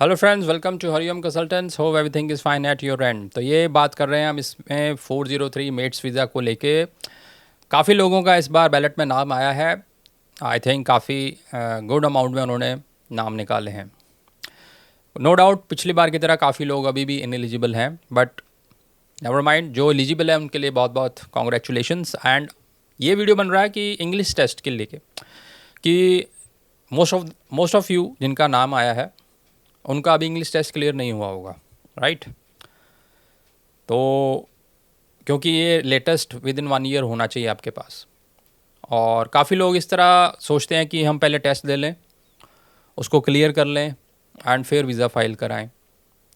Hello friends, welcome to Hariom consultants. Hope everything is fine at your end. तो ये बात कर रहे हैं हम इसमें 403 मेट्स वीज़ा को लेके। काफ़ी लोगों का इस बार बैलेट में नाम आया है। आई थिंक काफ़ी गुड अमाउंट में उन्होंने नाम निकाले हैं। नो डाउट पिछली बार की तरह काफ़ी लोग अभी भी इनएलिजिबल हैं, बट नेवर माइंड, जो एलिजिबल है उनके लिए बहुत बहुत कॉन्ग्रेचुलेशंस। एंड ये वीडियो बन रहा है कि इंग्लिश टेस्ट के लेके कि मोस्ट ऑफ यू जिनका नाम आया है उनका अभी इंग्लिश टेस्ट क्लियर नहीं हुआ होगा, राइट? तो क्योंकि ये लेटेस्ट विद इन 1 ईयर होना चाहिए आपके पास। और काफ़ी लोग इस तरह सोचते हैं कि हम पहले टेस्ट दे लें, उसको क्लियर कर लें एंड फिर वीज़ा फाइल कराएं।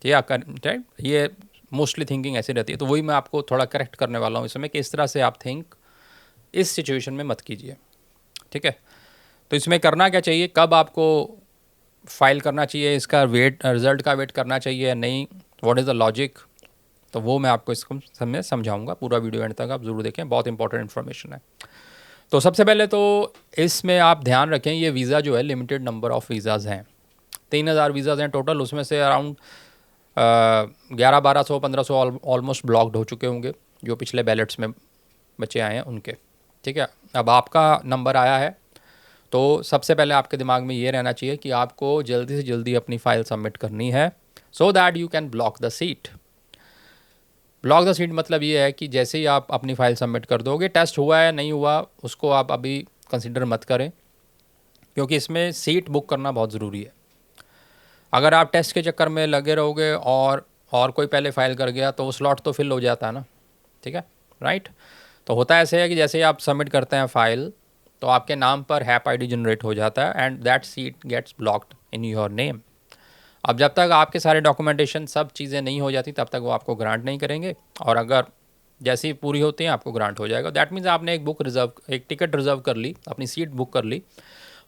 या कर राइट, ये मोस्टली थिंकिंग ऐसी रहती है। तो वही मैं आपको थोड़ा करेक्ट करने वाला हूँ इसमें कि इस तरह से आप थिंक इस सिचुएशन में मत कीजिए, ठीक है? तो इसमें करना क्या चाहिए, कब आपको फाइल करना चाहिए, इसका वेट, रिज़ल्ट का वेट करना चाहिए या नहीं, व्हाट इज़ द लॉजिक, तो वो मैं आपको इसको समय समझाऊंगा। पूरा वीडियो एंड तक आप ज़रूर देखें, बहुत इंपॉर्टेंट इन्फॉर्मेशन है। तो सबसे पहले तो इसमें आप ध्यान रखें, ये वीज़ा जो है लिमिटेड नंबर ऑफ़ वीज़ाज़ हैं। 3,000 वीज़ाज़ हैं टोटल, उसमें से अराउंड 1100-1200-1500 ऑलमोस्ट ब्लॉक्ड हो चुके होंगे जो पिछले बैलेट्स में बचे आए हैं उनके, ठीक है? अब आपका नंबर आया है तो सबसे पहले आपके दिमाग में ये रहना चाहिए कि आपको जल्दी से जल्दी अपनी फ़ाइल सबमिट करनी है so that you can block the seat. Block the seat मतलब ये है कि जैसे ही आप अपनी फ़ाइल सबमिट कर दोगे, टेस्ट हुआ है नहीं हुआ उसको आप अभी कंसिडर मत करें, क्योंकि इसमें सीट बुक करना बहुत ज़रूरी है। अगर आप टेस्ट के चक्कर में लगे रहोगे और कोई पहले फ़ाइल कर गया तो वो स्लॉट तो फिल हो जाता है ना, ठीक है, राइट? तो होता ऐसे है कि जैसे ही आप सबमिट करते हैं फ़ाइल तो आपके नाम पर हैप आईडी जनरेट हो जाता है and that seat gets blocked in your name. अब जब तक आपके सारे डॉक्यूमेंटेशन सब चीज़ें नहीं हो जाती तब तक वो आपको ग्रांट नहीं करेंगे, और अगर जैसे ही पूरी होती हैं आपको ग्रांट हो जाएगा। दैट मीन्स आपने एक टिकट रिज़र्व कर ली, अपनी सीट बुक कर ली,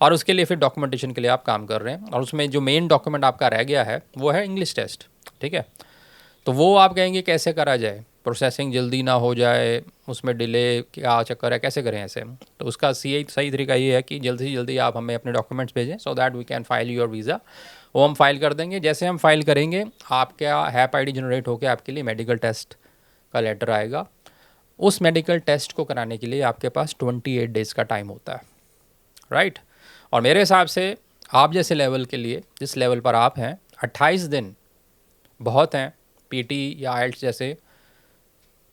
और उसके लिए फिर डॉक्यूमेंटेशन के लिए आप काम कर रहे हैं, और उसमें जो मेन डॉक्यूमेंट आपका रह गया है वो है इंग्लिश टेस्ट, ठीक है? तो वो आप कहेंगे कैसे करा जाए, प्रोसेसिंग जल्दी ना हो जाए, उसमें डिले क्या चक्कर है, कैसे करें ऐसे? तो उसका सही तरीका ये है कि जल्दी से जल्दी आप हमें अपने डॉक्यूमेंट्स भेजें so that we can file your visa. वो हम फाइल कर देंगे। जैसे हम फाइल करेंगे आपका हैप आईडी जनरेट होकर आपके लिए मेडिकल टेस्ट का लेटर आएगा। उस मेडिकल टेस्ट को कराने के लिए आपके पास 28 डेज़ का टाइम होता है, राइट? और मेरे हिसाब से आप जैसे लेवल के लिए, जिस लेवल पर आप हैं, 28 दिन बहुत हैं पीटी या आइल्स जैसे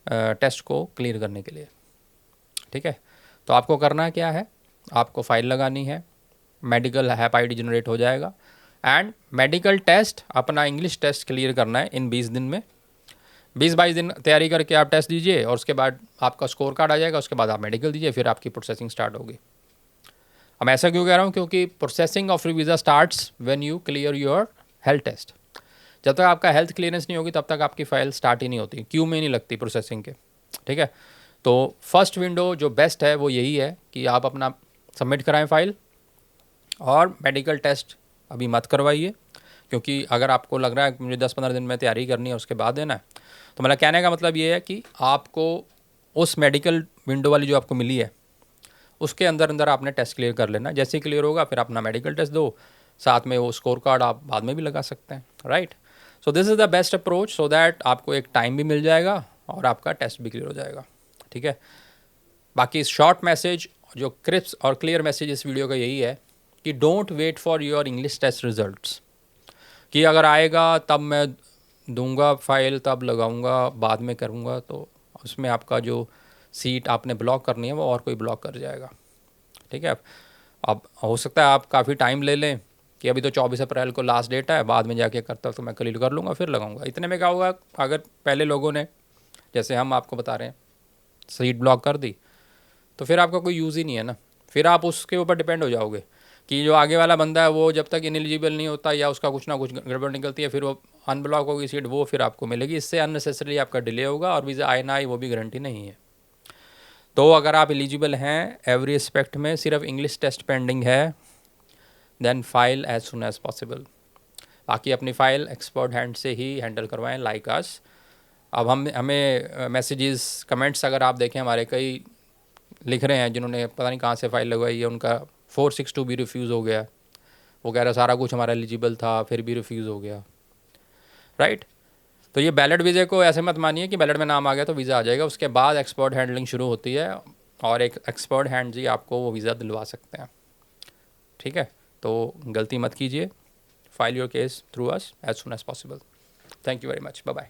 टेस्ट को क्लियर करने के लिए, ठीक है? तो आपको करना क्या है, आपको फ़ाइल लगानी है, मेडिकल हैप आईडी जनरेट हो जाएगा, एंड मेडिकल टेस्ट अपना इंग्लिश टेस्ट क्लियर करना है इन 20 दिन में। 20-22 दिन तैयारी करके आप टेस्ट दीजिए और उसके बाद आपका स्कोर कार्ड आ जाएगा, उसके बाद आप मेडिकल दीजिए, फिर आपकी प्रोसेसिंग स्टार्ट होगी। अब ऐसा क्यों कह रहा हूँ, क्योंकि processing of visa starts when you clear your health test. जब तक आपका हेल्थ क्लियरेंस नहीं होगी तब तक आपकी फ़ाइल स्टार्ट ही नहीं होती, क्यू में नहीं लगती प्रोसेसिंग के, ठीक है? तो फर्स्ट विंडो जो बेस्ट है वो यही है कि आप अपना सबमिट कराएं फ़ाइल, और मेडिकल टेस्ट अभी मत करवाइए, क्योंकि अगर आपको लग रहा है कि मुझे 10-15 दिन में तैयारी करनी है उसके बाद देना है, तो मेरा कहने का मतलब ये है कि आपको उस मेडिकल विंडो वाली जो आपको मिली है उसके अंदर अंदर आपने टेस्ट क्लियर कर लेना। जैसे ही क्लियर होगा फिर अपना मेडिकल टेस्ट दो, साथ में वो स्कोर कार्ड आप बाद में भी लगा सकते हैं, right? So this is the best approach, so that आपको एक टाइम भी मिल जाएगा और आपका टेस्ट भी क्लियर हो जाएगा, ठीक है? बाकी शॉर्ट मैसेज, जो क्रिस्प और क्लियर मैसेज इस वीडियो का यही है कि don't wait for your English test results, कि अगर आएगा तब मैं दूंगा फाइल, तब लगाऊंगा, बाद में करूंगा, तो उसमें आपका जो सीट आपने ब्लॉक करनी है वो और कोई ब्लॉक कर जाएगा, ठीक है? अब हो सकता है आप काफ़ी टाइम ले लें कि अभी तो 24 अप्रैल को लास्ट डेट है, बाद में जाके करता तो मैं क्लियर कर लूँगा फिर लगाऊंगा। इतने में क्या होगा, अगर पहले लोगों ने, जैसे हम आपको बता रहे हैं, सीट ब्लॉक कर दी तो फिर आपका कोई यूज़ ही नहीं है ना। फिर आप उसके ऊपर डिपेंड हो जाओगे कि जो आगे वाला बंदा है वो जब तक इनएलिजिबल नहीं होता या उसका कुछ ना कुछ गड़बड़ निकलती है फिर वो अनब्लॉक होगी सीट, वो फिर आपको मिलेगी। इससे अननेसेसरी आपका डिले होगा और वीज़ा आए ना आए वो भी गारंटी नहीं है। तो अगर आप एलिजिबल हैं एवरी एस्पेक्ट में, सिर्फ इंग्लिश टेस्ट पेंडिंग है, then file as soon as possible. बाकी अपनी फ़ाइल एक्सपर्ट हैंड से ही हैंडल करवाएं, लाइक अस। अब हमें मैसेजेस, कमेंट्स अगर आप देखें, हमारे कई लिख रहे हैं जिन्होंने पता नहीं कहाँ से फ़ाइल लगवाई है, उनका 462 भी रिफ्यूज़ हो गया, वो कह रहा सारा कुछ हमारा एलिजिबल था फिर भी रिफ्यूज़ हो गया, राइट। तो ये बैलेट वीज़े को ऐसे मत मानिए कि बैलेट में नाम आ गया तो वीज़ा आ जाएगा, उसके बाद एक्सपर्ट हैंडलिंग शुरू होती है और एक एक्सपर्ट हैंड जी आपको वो वीज़ा दिलवा सकते हैं, ठीक है। तो गलती मत कीजिए, file your case through us as soon as possible. Thank you very much, bye bye.